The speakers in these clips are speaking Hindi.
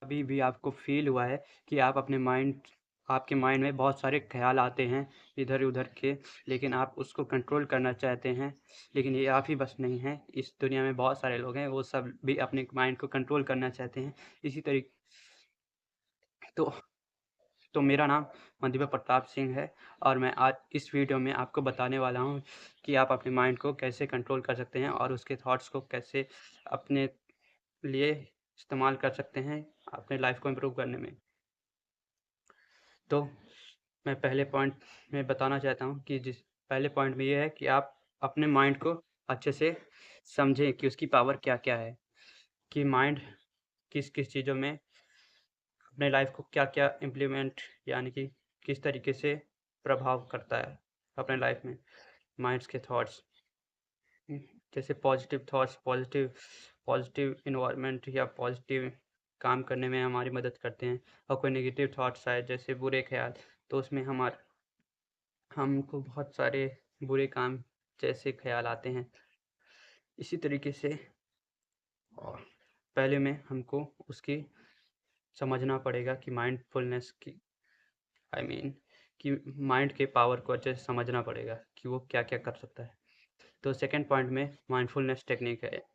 कभी भी आपको फ़ील हुआ है कि आपके माइंड में बहुत सारे ख़्याल आते हैं इधर-उधर के, लेकिन आप उसको कंट्रोल करना चाहते हैं, लेकिन ये आप ही बस नहीं हैं, इस दुनिया में बहुत सारे लोग हैं, वो सब भी अपने माइंड को कंट्रोल करना चाहते हैं। इसी तरी तो तो मेरा नाम मंदिबा प्रताप सिंह है और मैं आज इस वीडियो में आपको बताने वाला हूँ कि आप अपने माइंड को कैसे कंट्रोल कर सकते हैं और उसके थॉट्स को कैसे अपने लिए इस्तेमाल कर सकते हैं अपने लाइफ को इम्प्रूव करने में। तो मैं पहले पॉइंट में बताना चाहता हूँ कि पहले पॉइंट में ये है कि आप अपने माइंड को अच्छे से समझें कि उसकी पावर क्या-क्या है, कि माइंड किस-किस चीज़ों में अपने लाइफ को क्या-क्या इम्प्लीमेंट यानी कि किस तरीके से प्रभाव करता है अपने लाइफ में, माइंड्स के थॉट्स। जैसे positive thoughts, positive positive environment या पॉजिटिव काम करने में हमारी मदद करते हैं और कोई नेगेटिव थॉट्स आए जैसे बुरे ख्याल, तो उसमें हमको बहुत सारे बुरे काम जैसे ख़्याल आते हैं। इसी तरीके से और पहले में हमको उसकी समझना पड़ेगा कि माइंडफुलनेस की आई मीन कि माइंड के पावर को अच्छे से समझना पड़ेगा कि वो क्या-क्या कर सकता है। तो सेकंड पॉइंट में माइंडफुलनेस टेक्निक है।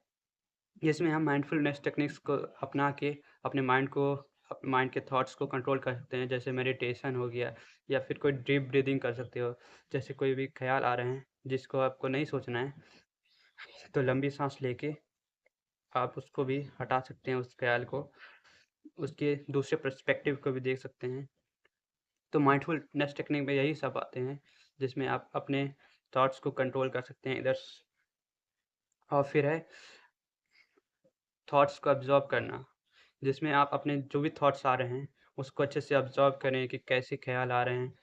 इसमें हम माइंडफुलनेस टेक्निक्स को अपना के अपने माइंड के थॉट्स को कंट्रोल कर सकते हैं, जैसे मेडिटेशन हो गया या फिर कोई डीप ब्रीदिंग कर सकते हो। जैसे कोई भी ख़्याल आ रहे हैं जिसको आपको नहीं सोचना है, तो लंबी साँस लेके आप उसको भी हटा सकते हैं उस ख़्याल को, उसके दूसरे पर्सपेक्टिव को भी देख सकते हैं। तो माइंडफुलनेस टेक्निक में यही सब आते हैं, जिसमें आप अपने थॉट्स को कंट्रोल कर सकते हैं और फिर है थॉट्स को अब्ज़ॉर्ब करना, जिसमें आप अपने जो भी थॉट्स आ रहे हैं, उसको अच्छे से अब्ज़ॉर्ब करें कि कैसे ख़्याल आ रहे हैं,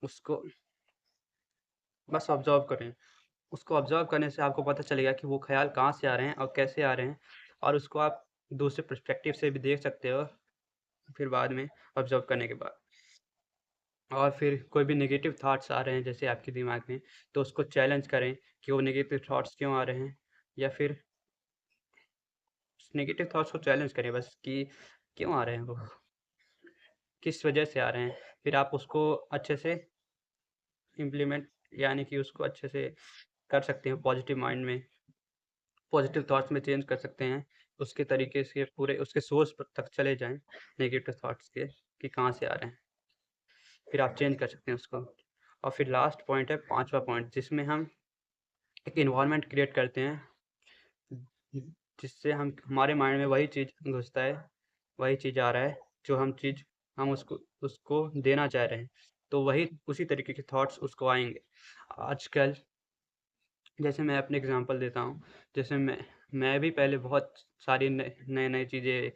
उसको बस अब्ज़ॉर्ब करें। उसको ऑब्ज़र्व करने से आपको पता चलेगा कि वो ख़्याल कहाँ से आ रहे हैं और कैसे आ रहे हैं और उसको आप दूसरे पर्सपेक्टिव से भी देख सकते हो फिर बाद में ऑब्ज़र्व करने के बाद। और फिर कोई भी नेगेटिव थॉट्स आ रहे हैं जैसे आपके दिमाग में, तो उसको चैलेंज करें कि वो नेगेटिव थॉट्स क्यों आ रहे हैं या फिर उस नेगेटिव थॉट्स को चैलेंज करें बस कि क्यों आ रहे हैं वो, किस वजह से आ रहे हैं। फिर आप उसको अच्छे से इम्प्लीमेंट यानी कि उसको अच्छे से कर सकते हो पॉज़िटिव माइंड में। पॉजिटिव थॉट्स में चेंज कर सकते हैं, उसके तरीके से पूरे उसके सोर्स तक चले जाएँ नेगेटिव थॉट्स के कि कहाँ से आ रहे हैं, फिर आप चेंज कर सकते हैं उसको। और फिर लास्ट पॉइंट है 5वां पॉइंट, जिसमें हम एक एनवायरनमेंट क्रिएट करते हैं, जिससे हम हमारे माइंड में वही चीज़ घुसता है, वही चीज़ आ रहा है जो हम उसको उसको देना चाह रहे हैं, तो वही उसी तरीके के थॉट्स उसको आएँगे। आजकल जैसे मैं अपने एग्ज़ाम्पल देता हूँ, जैसे मैं भी पहले बहुत सारी नए-नए चीज़ें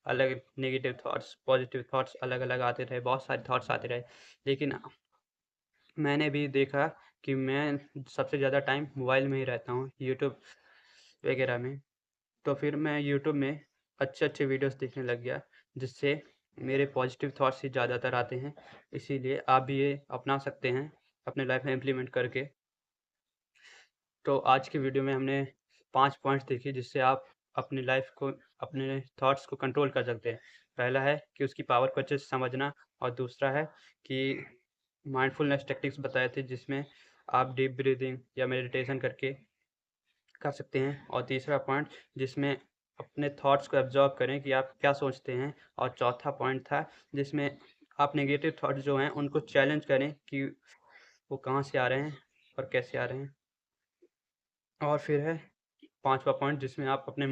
अलग नेगेटिव थॉट्स, पॉज़िटिव थॉट्स अलग-अलग आते रहे, बहुत सारे थॉट्स आते रहे। लेकिन मैंने भी देखा कि मैं सबसे ज़्यादा टाइम मोबाइल में ही रहता हूँ, यूट्यूब वगैरह में। तो फिर मैं यूट्यूब में अच्छे-अच्छे वीडियोज़ देखने लग गया, जिससे मेरे पॉज़िटिव थॉट्स ही ज़्यादातर आते हैं। इसीलिए आप भी ये अपना सकते हैं, अपने लाइफ़ में इम्प्लीमेंट करके। तो आज की वीडियो में हमने 5 पॉइंट्स देखे जिससे आप अपनी लाइफ़ को, अपने थॉट्स को कंट्रोल कर सकते हैं। पहला है कि उसकी पावर को अच्छे से समझना और दूसरा है कि माइंडफुलनेस टेक्निक्स बताए थे जिसमें आप डीप ब्रीथिंग या मेडिटेशन करके कर सकते हैं और तीसरा पॉइंट जिसमें अपने थॉट्स को एब्ज़ॉर्ब करें कि आप क्या सोचते हैं और चौथा पॉइंट था जिसमें आप नेगेटिव थॉट्स जो हैं उनको चैलेंज करें कि वो कहाँ से आ रहे हैं और कैसे आ रहे हैं। और फिर है 5वां पॉइंट जिसमें आप अपने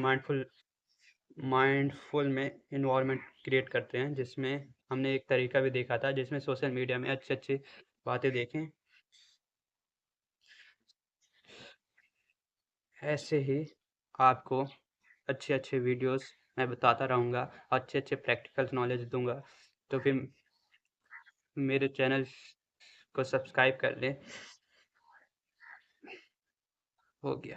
माइंडफुल में एनवायरनमेंट क्रिएट करते हैं, जिसमें हमने एक तरीका भी देखा था जिसमें सोशल मीडिया में अच्छी-अच्छी बातें देखें। ऐसे ही आपको अच्छे-अच्छे वीडियोज़ मैं बताता रहूँगा, अच्छे-अच्छे प्रैक्टिकल नॉलेज दूँगा। तो फिर मेरे चैनल को सब्सक्राइब कर लें। हो गया।